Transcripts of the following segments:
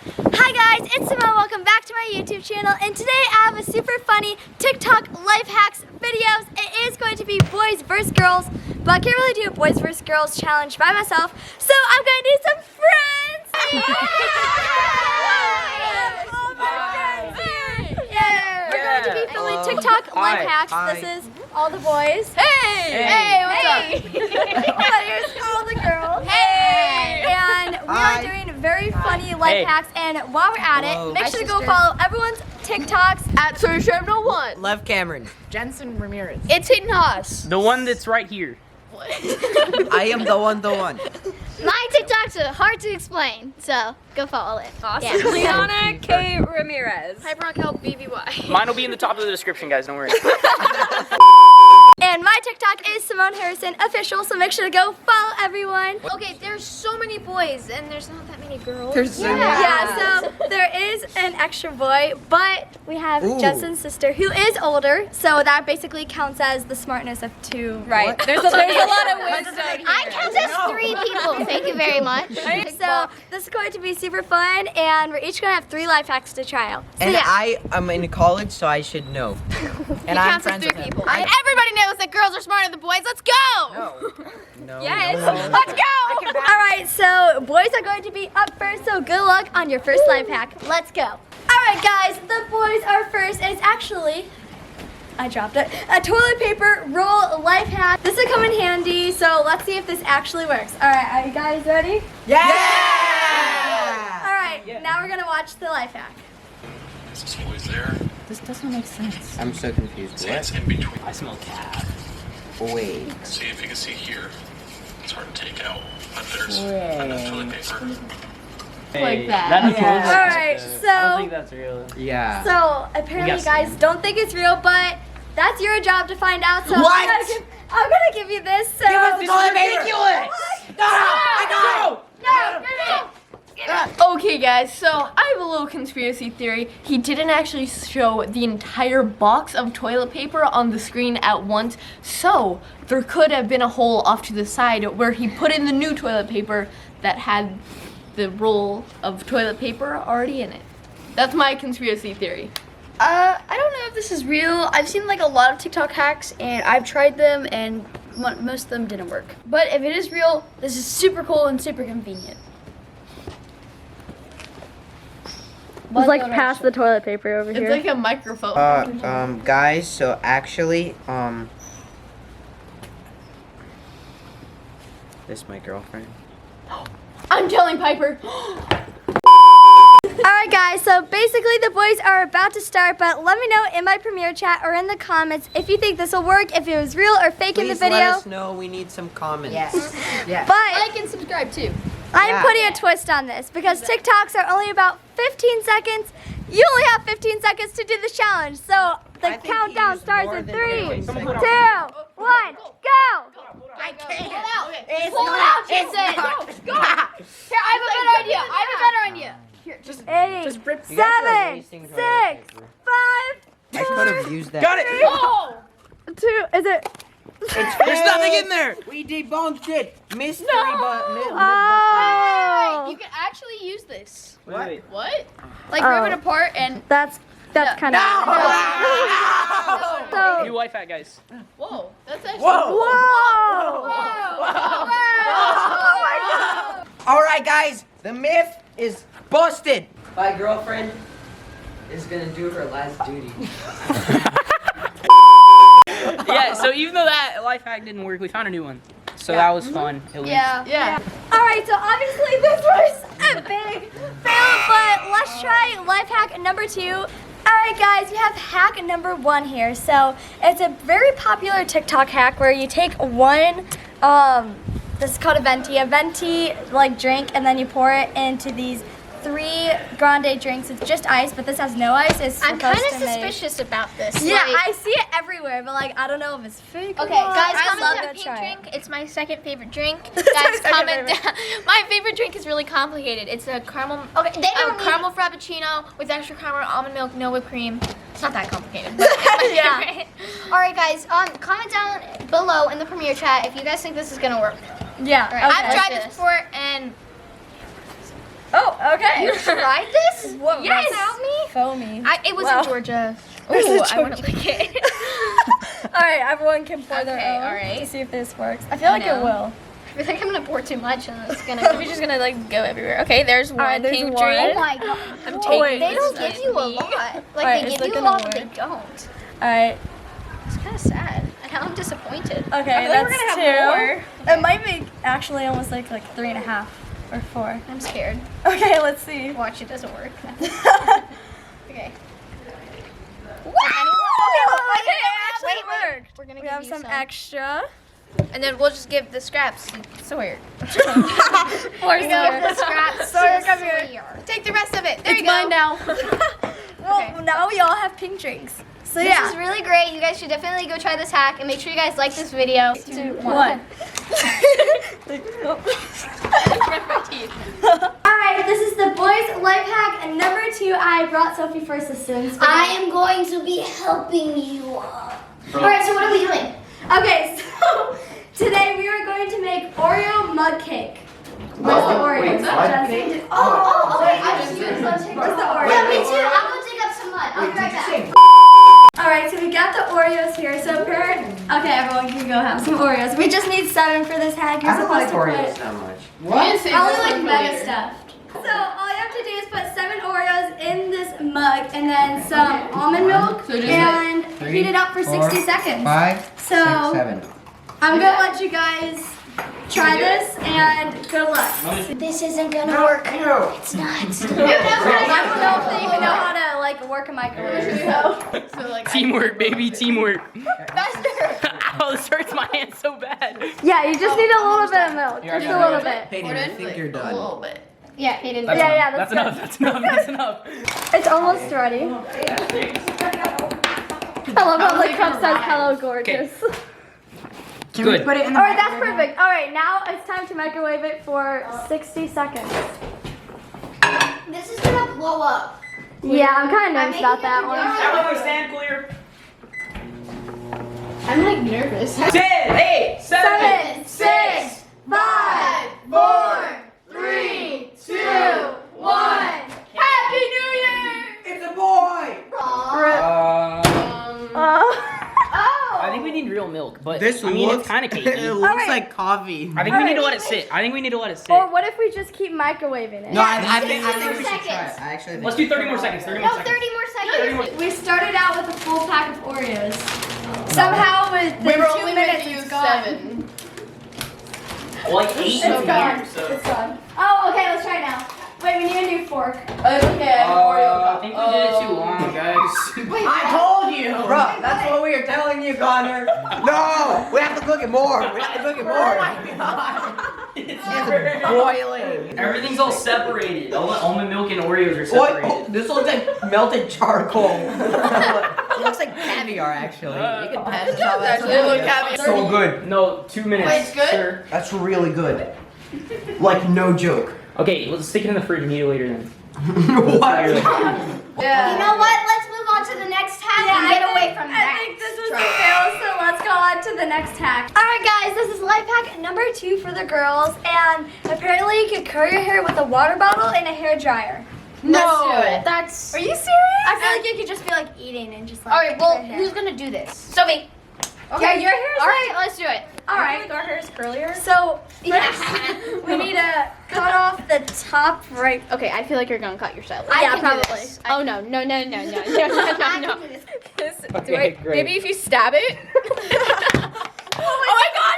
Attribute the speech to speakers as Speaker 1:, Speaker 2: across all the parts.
Speaker 1: Hi guys, it's Simone. Welcome back to my YouTube channel, and today I have a super funny TikTok life hacks videos. It is going to be boys versus girls, but I can't really do a boys versus girls challenge by myself, so I'm going to need some friends. We're going to be filming TikTok life hacks. This is all the boys. Hey, what's up? Here's all the girls. Hey, and we are doing very funny life hacks, and while we're at it, make sure to go follow everyone's TikToks
Speaker 2: at Sawyer Sharbino 1.
Speaker 3: Lev Cameron.
Speaker 4: Jentzen Ramirez.
Speaker 2: It's Hayden Haas.
Speaker 5: The one that's right here.
Speaker 3: I am the one.
Speaker 1: My TikToks are hard to explain, so go follow it.
Speaker 2: Awesome.
Speaker 1: Yeah.
Speaker 2: Liana Ramirez. Hi, Rockelle, BBY.
Speaker 5: Mine will be in the top of the description, guys. Don't worry.
Speaker 1: And my TikTok is Simone Harrison Official, so make sure to go follow everyone.
Speaker 2: Okay, there's so many boys and there's not that many girls.
Speaker 1: Yeah, so there is an extra boy, but we have Jenssen's sister who is older, so that basically counts as the smartness of two.
Speaker 2: Right. There's a lot of wisdom.
Speaker 1: I count as 3 people. Thank you very much. So this is going to be super fun, and we're each going to have 3 life hacks to try out. So
Speaker 3: And
Speaker 1: yeah.
Speaker 3: I am in college, so I should know. And I'm friends with him.
Speaker 2: Everybody knows that girls are smarter than boys. Let's go!
Speaker 3: No.
Speaker 2: Yes.
Speaker 3: No.
Speaker 2: Let's go!
Speaker 1: Alright, so boys are going to be up first, so good luck on your first life hack. Let's go. Alright guys, the boys are first, and it's actually, I dropped it, a toilet paper roll life hack. This will come in handy, so let's see if this actually works. Alright, are you guys ready?
Speaker 3: Yeah!
Speaker 1: Alright, now we're going to watch the life hack.
Speaker 6: Is this always there?
Speaker 4: This doesn't make sense.
Speaker 3: I'm so confused.
Speaker 6: See, it's in between.
Speaker 5: I smell cat.
Speaker 3: Wait.
Speaker 6: See if you can see here. It's hard to take out, but there's enough toilet paper.
Speaker 5: Like
Speaker 2: that.
Speaker 1: Alright,
Speaker 5: I don't think that's real.
Speaker 3: Yeah.
Speaker 1: so apparently
Speaker 5: We got
Speaker 1: guys
Speaker 5: some.
Speaker 1: don't think it's real, but that's your job to find out. So
Speaker 3: What?
Speaker 1: I'm gonna give you this. So
Speaker 3: Give us the toilet paper!
Speaker 2: Okay guys, so I have a little conspiracy theory. He didn't actually show the entire box of toilet paper on the screen at once, so there could have been a hole off to the side where he put in the new toilet paper that had the roll of toilet paper already in it. That's my conspiracy theory.
Speaker 7: I don't know if this is real. I've seen like a lot of TikTok hacks and I've tried them and most of them didn't work. But if it is real, this is super cool and super convenient.
Speaker 1: It's like past the toilet paper over
Speaker 2: It's
Speaker 1: here.
Speaker 2: like a microphone.
Speaker 3: Guys, so actually, this is my girlfriend.
Speaker 2: I'm telling Piper.
Speaker 1: Alright guys, so basically the boys are about to start, but let me know in my premiere chat or in the comments if you think this will work, if it was real or fake in the
Speaker 3: Please
Speaker 1: video.
Speaker 3: let us know. We need some comments.
Speaker 7: Yes.
Speaker 1: But
Speaker 2: Like and subscribe too.
Speaker 1: I'm
Speaker 3: Yeah.
Speaker 1: putting a twist on this because TikToks are only about 15 seconds. You only have 15 seconds to do the challenge. So the
Speaker 3: I think he
Speaker 1: countdown
Speaker 3: used
Speaker 1: starts
Speaker 3: more
Speaker 1: in
Speaker 3: than
Speaker 1: 3, 2, 1,
Speaker 3: 15
Speaker 1: go!
Speaker 2: I can't. Pull it out.
Speaker 3: It's
Speaker 2: Pull it out, Jentzen. Go. Here, I have a better idea. I have a better idea. Here, just
Speaker 1: 8,
Speaker 4: Just rip.
Speaker 1: 7,
Speaker 3: You guys are
Speaker 1: 6,
Speaker 3: wasting
Speaker 1: 5,
Speaker 3: toilet paper. I could have used that.
Speaker 5: Got it!
Speaker 2: Oh!
Speaker 1: 2, is it?
Speaker 5: There's nothing in there!
Speaker 3: We debunked it. Mystery,
Speaker 1: Oh!
Speaker 2: You can actually use this.
Speaker 5: Wait.
Speaker 2: What?
Speaker 7: Like
Speaker 1: Oh.
Speaker 7: rip it apart and
Speaker 1: That's kind of. So,
Speaker 5: New life hack, guys.
Speaker 2: Whoa, that's actually.
Speaker 1: whoa!
Speaker 3: All right, guys. The myth is busted. My girlfriend is gonna do her last duty.
Speaker 5: Yeah, so even though that life hack didn't work, we found a new one. So that was fun, at least.
Speaker 2: Yeah.
Speaker 1: Alright, so obviously this was a big fail, but let's try life hack number 2. Alright guys, we have hack number 1 here. So it's a very popular TikTok hack where you take one, this is called a venti like drink, and then you pour it into these 3 grande drinks. It's just ice, but this has no ice. It's
Speaker 7: I'm kind of
Speaker 1: supposed to make-
Speaker 7: suspicious about this.
Speaker 1: Yeah,
Speaker 7: Like-
Speaker 1: I see it everywhere, but like I don't know if it's fake.
Speaker 7: Okay,
Speaker 1: or not.
Speaker 7: guys,
Speaker 1: I
Speaker 7: comment
Speaker 1: love
Speaker 7: down
Speaker 1: to
Speaker 7: pink
Speaker 1: try it.
Speaker 7: drink. It's my second favorite drink.
Speaker 1: my
Speaker 7: Guys,
Speaker 1: second
Speaker 7: comment
Speaker 1: favorite.
Speaker 7: down. My favorite drink is really complicated. It's a caramel. Okay, they don't caramel frappuccino with extra caramel, almond milk, no whipped cream. It's not that complicated. But it's my
Speaker 1: Yeah.
Speaker 7: favorite. All right, guys. Comment down below in the premiere chat if you guys think this is gonna work.
Speaker 1: Yeah.
Speaker 7: All right,
Speaker 1: okay.
Speaker 7: I've tried this before and.
Speaker 1: Oh, okay.
Speaker 7: You tried this?
Speaker 1: What,
Speaker 7: Yes.
Speaker 1: without me? Foamy.
Speaker 7: It was
Speaker 1: Wow.
Speaker 7: in Georgia.
Speaker 1: There's a
Speaker 7: Ooh, I want to
Speaker 1: Georgia.
Speaker 7: lick it.
Speaker 1: All right, everyone can pour their
Speaker 7: Okay,
Speaker 1: own
Speaker 7: all right.
Speaker 1: to see if this works. I feel like it
Speaker 7: know.
Speaker 1: will.
Speaker 7: I feel like I'm gonna pour too much and it's gonna.
Speaker 2: We're just gonna like go everywhere. Okay, there's one
Speaker 1: right, there's
Speaker 2: pink
Speaker 1: one.
Speaker 2: drink.
Speaker 7: Oh my god.
Speaker 2: I'm
Speaker 1: Oh, wait.
Speaker 2: taking
Speaker 7: They don't
Speaker 2: this
Speaker 7: give you a
Speaker 2: with me.
Speaker 7: lot. Like
Speaker 1: Alright,
Speaker 7: they
Speaker 1: is
Speaker 7: give
Speaker 1: that
Speaker 7: you a
Speaker 1: gonna
Speaker 7: lot, but they
Speaker 1: work?
Speaker 7: don't.
Speaker 1: All right.
Speaker 7: It's kind of sad. And now I'm disappointed.
Speaker 1: Okay,
Speaker 2: I feel like
Speaker 1: that's
Speaker 2: we're gonna
Speaker 1: two.
Speaker 2: have
Speaker 1: It might be actually almost like 3.5 or 4.
Speaker 7: I'm scared.
Speaker 1: Okay, let's see.
Speaker 7: Watch, it doesn't work. Okay.
Speaker 1: Wait,
Speaker 7: We're gonna
Speaker 1: we
Speaker 7: give
Speaker 1: have
Speaker 7: you
Speaker 1: some extra.
Speaker 2: And then we'll just give the scraps to Sawyer.
Speaker 1: Or
Speaker 7: Give the scraps.
Speaker 1: Sawyer,
Speaker 7: to
Speaker 1: come here.
Speaker 7: Sawyer.
Speaker 2: Take the rest of it. There
Speaker 1: It's
Speaker 2: you go.
Speaker 1: mine now. Well,
Speaker 7: Okay.
Speaker 1: now we all have pink drinks. So
Speaker 7: This
Speaker 1: yeah.
Speaker 7: is really great. You guys should definitely go try this hack and make sure you guys like this video.
Speaker 1: 2, 1. Alright, this is the boys life hack and number 2. I brought Sophie for assistance.
Speaker 7: I am going to be helping you. Alright, so what are we doing?
Speaker 1: Okay, so today we are going to make Oreo mug cake. Where's the Oreo?
Speaker 3: wait, what?
Speaker 1: Jesse?
Speaker 7: Okay. I just used on TikTok.
Speaker 1: Where's the Oreo?
Speaker 7: Yeah, me too. I'm gonna dig up some mud. I'll be right back.
Speaker 1: Alright, so we got the Oreos here. So okay, everyone can go have some Oreos. We just need 7 for this hack. You're
Speaker 3: I don't like
Speaker 1: supposed
Speaker 3: Oreos
Speaker 1: to
Speaker 3: that much.
Speaker 1: put I only like mega stuffed. So all you have to do is put 7 Oreos in this mug and then some almond milk and heat it up for 60 seconds.
Speaker 3: 5,
Speaker 1: So
Speaker 3: 6, 7.
Speaker 1: I'm gonna let you guys try this and good luck.
Speaker 7: This isn't gonna work.
Speaker 3: No.
Speaker 7: It's not.
Speaker 1: I don't know if they even know how to like work a microwave. So.
Speaker 5: Teamwork, baby, teamwork.
Speaker 7: Faster.
Speaker 5: Ow, this hurts my hand so bad.
Speaker 1: Yeah, you just need a little bit of milk.
Speaker 3: Here, I
Speaker 1: Just a
Speaker 3: got
Speaker 1: little
Speaker 3: it.
Speaker 1: bit.
Speaker 3: Hayden, I think you're done.
Speaker 7: Yeah, Hayden.
Speaker 5: That's
Speaker 1: Yeah,
Speaker 5: enough.
Speaker 1: yeah,
Speaker 5: That's
Speaker 1: that's
Speaker 5: enough. That's enough. That's enough.
Speaker 1: It's almost ready. I love how the cup says hello gorgeous.
Speaker 5: Good.
Speaker 3: Put it in
Speaker 1: Alright, that's perfect. Alright, now it's time to microwave it for 60 seconds.
Speaker 7: This is gonna blow up.
Speaker 1: Yeah, I'm kind of nervous about that one.
Speaker 5: Everyone stand clear.
Speaker 7: I'm like nervous.
Speaker 5: 10, 8, 7.
Speaker 1: 7, 6, 5, 4, 3, 2, 1. Happy New Year!
Speaker 3: It's a boy!
Speaker 5: I think we need real milk, but
Speaker 3: This
Speaker 5: I mean
Speaker 3: looks,
Speaker 5: it's kind of
Speaker 3: it
Speaker 5: cakey.
Speaker 3: looks
Speaker 1: Alright.
Speaker 3: like coffee.
Speaker 5: I think we need to let it sit. I think we need to let it sit.
Speaker 1: Or what if we just keep microwaving it?
Speaker 3: No, I think
Speaker 7: 60
Speaker 3: we
Speaker 7: more
Speaker 3: should try
Speaker 7: seconds.
Speaker 3: it. I actually think
Speaker 5: Let's do 30 more seconds. 30
Speaker 7: No,
Speaker 5: more
Speaker 7: 30
Speaker 5: seconds.
Speaker 7: more seconds.
Speaker 1: We started out with a full pack of Oreos. Somehow within 2 minutes it's gone.
Speaker 5: Like 8
Speaker 1: It's gone. It's gone. Oh, okay, let's try it now. Wait, we need a new fork.
Speaker 5: I think we did it too long, guys.
Speaker 3: I told you! Bro, that's what we were telling you, Connor. No! We have to cook it more. We have to cook it more. Oh my god. It's boiling.
Speaker 5: Everything's all separated. All the almond milk and Oreos are
Speaker 3: What?
Speaker 5: separated.
Speaker 3: Oh, this looks like melted charcoal. It looks like caviar, actually. You can pass this off as so good.
Speaker 5: No, 2 minutes.
Speaker 7: Wait, it's good?
Speaker 5: Sir.
Speaker 3: That's really good. Like, no joke.
Speaker 5: Okay, let's stick it in the fridge and eat it later then.
Speaker 3: What?
Speaker 7: You know what? Let's move on to the next hack and get away from that.
Speaker 1: I think this was a fail, so let's go on to the next hack. Alright guys, this is life hack number 2 for the girls, and apparently you can curl your hair with a water bottle and a hair dryer.
Speaker 7: Let's do it. That's.
Speaker 1: Are you serious? I feel like you could just be like eating and just like.
Speaker 7: All right. Well,
Speaker 1: curl your hair.
Speaker 7: who's gonna do this? Sophie.
Speaker 1: Yeah, your hair is
Speaker 7: All right. Let's do it.
Speaker 1: Alright. Our hair is curlier. So first, we need to cut off the top right.
Speaker 2: Okay, I feel like you're gonna cut yourself.
Speaker 1: Yeah,
Speaker 7: can do
Speaker 1: probably.
Speaker 7: this.
Speaker 2: Oh no, no, no, no, no, no, no,
Speaker 7: I
Speaker 2: no,
Speaker 7: can do this.
Speaker 5: Okay, great.
Speaker 2: Maybe if you stab it.
Speaker 1: Oh, I got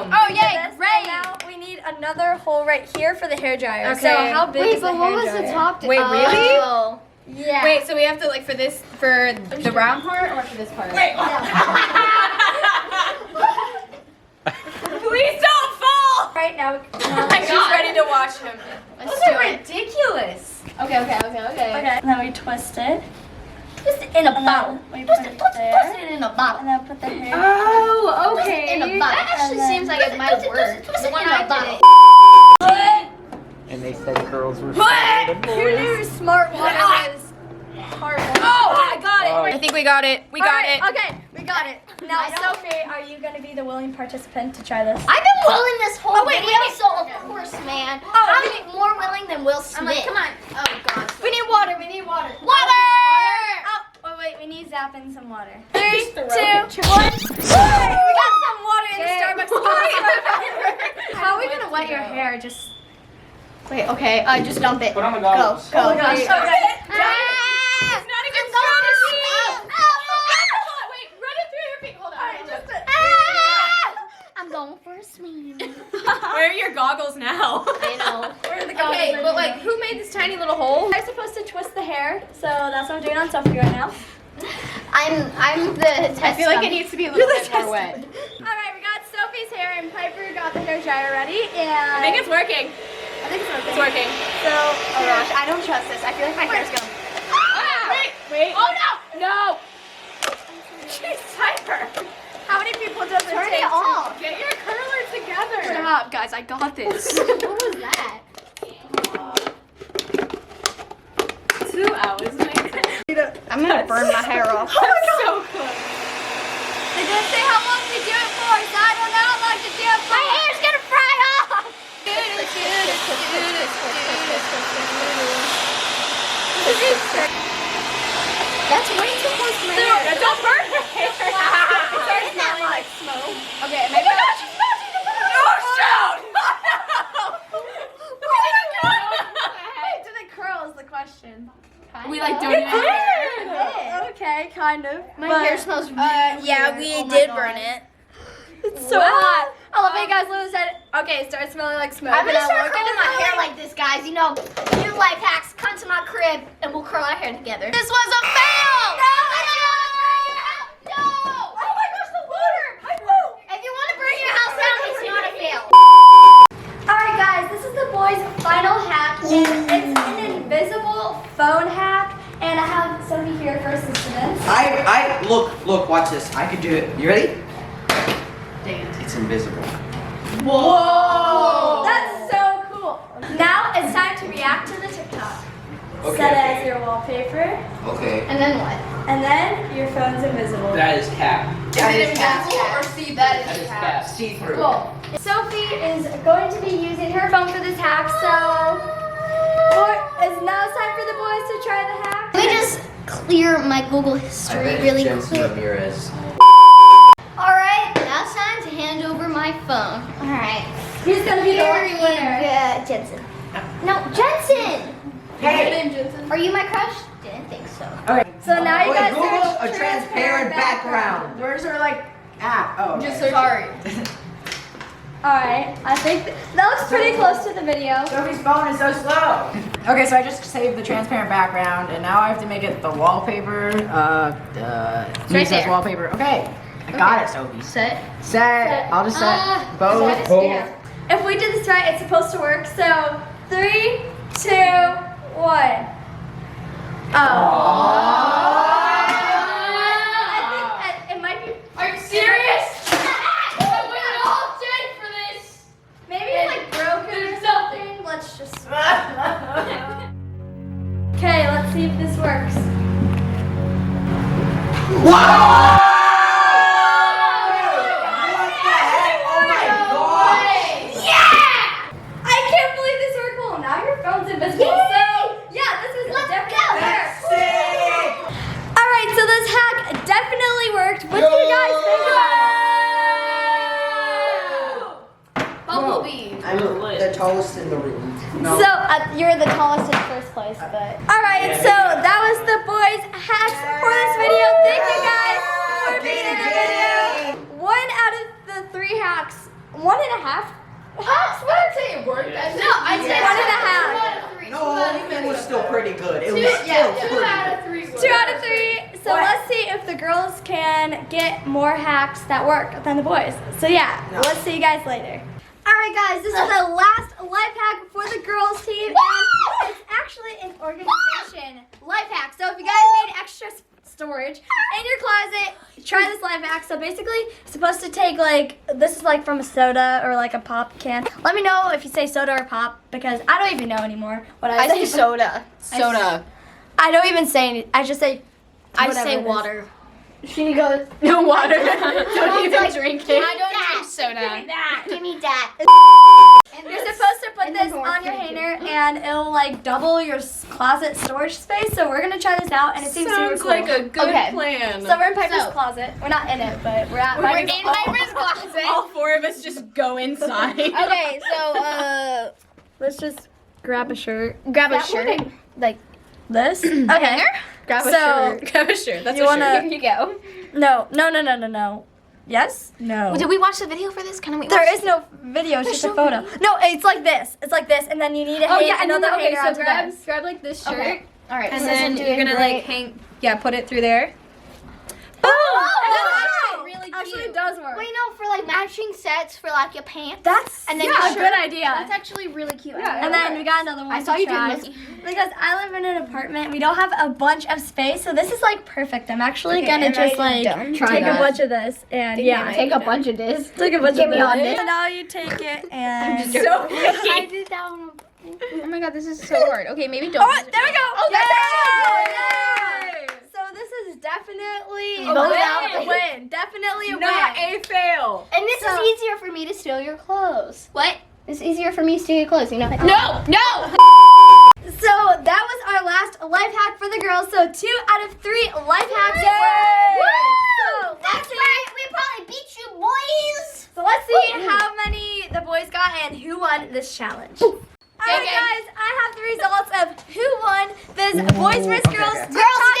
Speaker 1: it!
Speaker 7: Oh yay!
Speaker 1: And
Speaker 7: Great.
Speaker 1: now we need another hole right here for the hair dryer.
Speaker 2: Okay.
Speaker 1: So how big
Speaker 7: Wait,
Speaker 1: is the
Speaker 7: but
Speaker 1: hair
Speaker 7: what was
Speaker 1: dryer?
Speaker 7: the top?
Speaker 2: Wait, really?
Speaker 7: Oh.
Speaker 1: Yeah.
Speaker 2: Wait, so we have to like for the round part or for this part? Wait. Please don't fall!
Speaker 1: Right now.
Speaker 2: She's ready to watch him.
Speaker 7: Let's
Speaker 1: Those
Speaker 7: do
Speaker 1: are
Speaker 7: it.
Speaker 1: ridiculous.
Speaker 7: Okay.
Speaker 1: Okay. And then we twist it.
Speaker 7: Twist it in a bottle.
Speaker 1: We
Speaker 7: Twist
Speaker 1: put
Speaker 7: it.
Speaker 1: it
Speaker 7: Twist
Speaker 1: there.
Speaker 7: it in a bottle.
Speaker 1: And then put the hair.
Speaker 2: Oh,
Speaker 7: Twist it in a bottle. That actually
Speaker 1: And then-
Speaker 7: seems like it might work. Twist it in a bottle.
Speaker 3: And they said girls were
Speaker 1: Who knew smart water was hard water?
Speaker 2: Oh, I got it. I think we got it. We got it.
Speaker 1: Okay, we got it. Now, Sophie, are you going to be the willing participant to try this?
Speaker 8: I've been willing this whole video, so of course, man.
Speaker 1: Oh,
Speaker 8: I'm more willing than Will Smith.
Speaker 7: I'm like, come on. Oh god.
Speaker 1: We need water. We need water.
Speaker 8: Water!
Speaker 1: Oh, wait. We need Zap in some water. 3, 2, 1. We got some water in the Starbucks. How are we going to wet your hair? Just...
Speaker 7: Wait, okay. Just dump it.
Speaker 5: Put on the goggles.
Speaker 1: Oh, my gosh. Okay.
Speaker 8: Ah!
Speaker 7: It's not a good strategy. Wait, run it through your feet. Hold on.
Speaker 8: I'm going for a swim.
Speaker 4: Where are your goggles now?
Speaker 8: I know.
Speaker 7: Okay, but like, who made this tiny little hole?
Speaker 1: I'm supposed to twist the hair, so that's what I'm doing on Sophie right now.
Speaker 8: I'm the test.
Speaker 7: I feel like it needs to be a little bit more wet.
Speaker 1: Alright, we got Sophie's hair and Piper got the hair dryer ready, and...
Speaker 4: I think it's working.
Speaker 1: I think it's working.
Speaker 4: It's working.
Speaker 1: So,
Speaker 7: Oh gosh, I don't trust this. I feel like my hair's going.
Speaker 4: Wait.
Speaker 7: Oh no! No!
Speaker 1: Jeez, Piper. How many people does it
Speaker 8: Turn
Speaker 1: take
Speaker 8: it off.
Speaker 7: Get your curler together. Stop, guys. I got this.
Speaker 8: What was that?
Speaker 4: 2 hours.
Speaker 7: I'm gonna burn my hair off.
Speaker 1: So close. They didn't say how long we do it for, so I don't know how long to do it for.
Speaker 8: My hair's gonna fry off.
Speaker 7: That's way too close to my hair.
Speaker 4: Don't burn your hair.
Speaker 1: It's smelling like smoke.
Speaker 7: Okay, maybe I'll just
Speaker 1: Did it curl is the question.
Speaker 4: We like doing it.
Speaker 1: Okay, kind of.
Speaker 7: My
Speaker 1: but
Speaker 7: hair smells really
Speaker 1: yeah, we did burn it. It's so hot. I love how you guys literally said, okay, it started smelling like smoke.
Speaker 8: I'm gonna
Speaker 1: and I
Speaker 8: start
Speaker 1: woke
Speaker 8: curling
Speaker 1: up
Speaker 8: my hair like this, guys. You know, new life hacks. Come to my crib and we'll curl our hair together.
Speaker 1: This was a fail!
Speaker 8: No! No!
Speaker 1: Oh my gosh, the water!
Speaker 8: If you want to burn your house down, it's not a fail.
Speaker 1: Alright guys, this is the boys' final hack, and it's an invisible phone hack, and I have Sophie here for assistance.
Speaker 3: Look, watch this. I could do it. You ready? It's invisible.
Speaker 1: Whoa! That's so cool. Now it's time to react to the TikTok. Set it as your wallpaper,
Speaker 3: Okay.
Speaker 8: And then what?
Speaker 1: and then your phone's invisible.
Speaker 5: That is cap.
Speaker 3: That is cap.
Speaker 7: or see that
Speaker 5: That is cap.
Speaker 3: See through.
Speaker 1: Cool. Sophie is going to be using her phone for this hack, so now it's time for the boys to try the hack.
Speaker 8: Let me just clear my Google history really
Speaker 3: Jentzen
Speaker 8: quick.
Speaker 3: Ramirez.
Speaker 8: Alright, now it's time to hand over my phone. Alright.
Speaker 1: Who's gonna be the
Speaker 8: Here
Speaker 1: lucky
Speaker 8: you
Speaker 1: winner?
Speaker 8: go, Jentzen. No, Jentzen!
Speaker 3: Hey.
Speaker 8: Are you my crush? Didn't think so.
Speaker 1: So now you guys
Speaker 3: Google
Speaker 1: search
Speaker 3: a transparent background.
Speaker 4: Where's her like app? Oh.
Speaker 7: Just sorry.
Speaker 1: Alright, I think that looks pretty close to the video.
Speaker 4: Sophie's phone is so slow. Okay, so I just saved the transparent background, and now I have to make it the wallpaper. Use as wallpaper. Okay, I got it, Sophie.
Speaker 8: Set.
Speaker 4: Set. I'll just set both.
Speaker 1: If we did this right, it's supposed to work. So 3, 2, 1. Oh. I think it might be.
Speaker 7: Are you serious? I waited all day for this.
Speaker 1: Maybe it's like broken or something. Let's just. Okay, let's see if this works.
Speaker 3: Wow!
Speaker 1: I can't believe this worked. Well, now your phone's invisible. So, yeah, this was definitely there. Alright, so this hack definitely worked. What do you guys think about it?
Speaker 7: Bumblebee.
Speaker 3: I'm the tallest in the room. No.
Speaker 1: So, you're the tallest in first place, but. Alright, so that was the boys' hacks for this video. Thank you guys for being in the video. 1 out of the 3 hacks. 1.5 hacks? What?
Speaker 7: I'd say it worked. No, I'd say
Speaker 1: 1.5.
Speaker 3: No, it was still pretty good. It was
Speaker 7: Two,
Speaker 3: still
Speaker 7: yeah,
Speaker 3: pretty
Speaker 7: 2 out of
Speaker 3: good.
Speaker 7: 3.
Speaker 1: 2 out of 3. So let's see if the girls can get more hacks that work than the boys. So yeah, let's see you guys later. Alright guys, this is the last life hack for the girls team. And it's actually an organization life hack. So if you guys need extra storage in your closet, try this life hack. So basically, it's supposed to take this is like from a soda or like a pop can. Let me know if you say soda or pop, because I don't even know anymore what I say.
Speaker 7: soda. Soda.
Speaker 1: I don't even say any. I just say
Speaker 7: I
Speaker 1: whatever
Speaker 7: say
Speaker 1: it is.
Speaker 7: water. She goes,
Speaker 4: No water.
Speaker 8: Don't
Speaker 4: even drink it.
Speaker 8: I don't drink soda. Give me that.
Speaker 1: You're supposed to put this on your hanger and it'll like double your closet storage space. So we're gonna try this out and it seems super
Speaker 2: Sounds
Speaker 1: cool.
Speaker 2: like a good
Speaker 7: Okay.
Speaker 2: plan.
Speaker 1: So we're in Piper's
Speaker 7: So-
Speaker 1: closet. We're not in it, but we're at
Speaker 7: we're
Speaker 1: Piper's
Speaker 7: in Piper's closet.
Speaker 4: All four of us just go inside.
Speaker 7: Okay, so
Speaker 1: Let's just grab a shirt.
Speaker 7: grab a
Speaker 8: That
Speaker 7: shirt.
Speaker 8: one?
Speaker 7: Like
Speaker 1: This? Okay.
Speaker 7: grab a
Speaker 1: So-
Speaker 7: shirt.
Speaker 4: Grab a shirt. That's
Speaker 1: You
Speaker 4: a
Speaker 1: wanna-
Speaker 4: shirt.
Speaker 7: Here you go.
Speaker 1: No. Yes? No.
Speaker 8: Did we watch the video for this? Can we?
Speaker 1: There is no video, it's just a photo. No, it's like this. It's like this, and then you need to hang another hanger onto this.
Speaker 7: grab like this shirt.
Speaker 8: Okay.
Speaker 7: All right,
Speaker 1: And
Speaker 7: so
Speaker 1: then
Speaker 7: this is
Speaker 1: you're
Speaker 7: doing
Speaker 1: gonna
Speaker 7: great.
Speaker 1: like hang, put it through there.
Speaker 8: Oh,
Speaker 1: Oh,
Speaker 8: really cute.
Speaker 1: actually it does work.
Speaker 8: Wait, no, for like matching sets for like your pants.
Speaker 1: That's
Speaker 8: And then
Speaker 1: a
Speaker 8: your shirt.
Speaker 1: good idea.
Speaker 8: That's actually really cute.
Speaker 1: And then we got another one.
Speaker 8: I saw
Speaker 1: to
Speaker 8: you doing
Speaker 1: try.
Speaker 8: this.
Speaker 1: Because I live in an apartment, we don't have a bunch of space, so this is like perfect. I'm actually gonna
Speaker 7: am
Speaker 1: just
Speaker 7: I
Speaker 1: like
Speaker 7: done?
Speaker 1: take
Speaker 7: Try
Speaker 1: a
Speaker 7: that.
Speaker 1: bunch of this and yeah,
Speaker 7: Take a bunch of this.
Speaker 1: take a bunch
Speaker 7: Give
Speaker 1: of
Speaker 7: me
Speaker 1: this.
Speaker 7: all this.
Speaker 1: And now you take it and
Speaker 8: I did that one.
Speaker 7: Oh my god, this is so hard. Okay, maybe don't.
Speaker 1: Oh, there we go.
Speaker 7: Oh, that's
Speaker 1: Yay! So this is definitely a win. Definitely a win.
Speaker 4: fail.
Speaker 8: And this is easier for me to steal your clothes. What? It's easier for me to steal your clothes, you know?
Speaker 7: No, no.
Speaker 1: So that was our last life hack for the girls. So 2 out of 3 life hacks. So
Speaker 8: That's right. We probably beat you, boys.
Speaker 1: So let's see how many the boys got and who won this challenge. Alright guys, I have the results of who won this boys vs girls TikTok.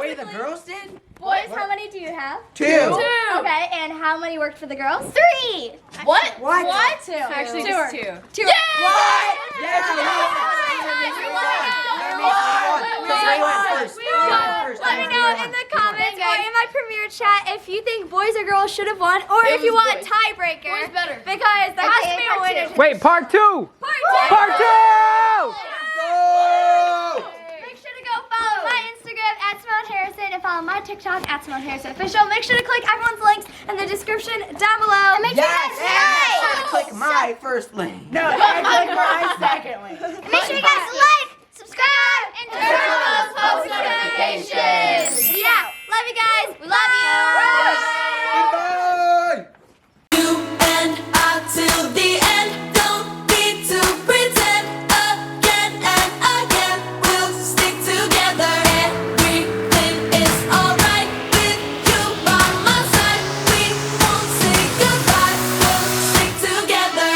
Speaker 3: Wait, the girls did?
Speaker 1: Boys, how many do you have?
Speaker 3: 2.
Speaker 1: Okay, and how many worked for the girls? 3.
Speaker 2: What?
Speaker 3: What?
Speaker 1: 2.
Speaker 4: Actually, just 2.
Speaker 1: 2.
Speaker 3: What?
Speaker 1: Let me know in the comments or in my premiere chat if you think boys or girls should have won, or if you want a tiebreaker.
Speaker 7: Boys better.
Speaker 1: Because there has to be a winner.
Speaker 5: Wait, part 2!
Speaker 1: Part 2!
Speaker 5: Part 2!
Speaker 1: Make sure to go follow my Instagram @SimoneHarrison and follow my TikTok @SimoneHarrisonOfficial. Make sure to click everyone's links in the description down below. And make
Speaker 3: Yes! Click my first link. No!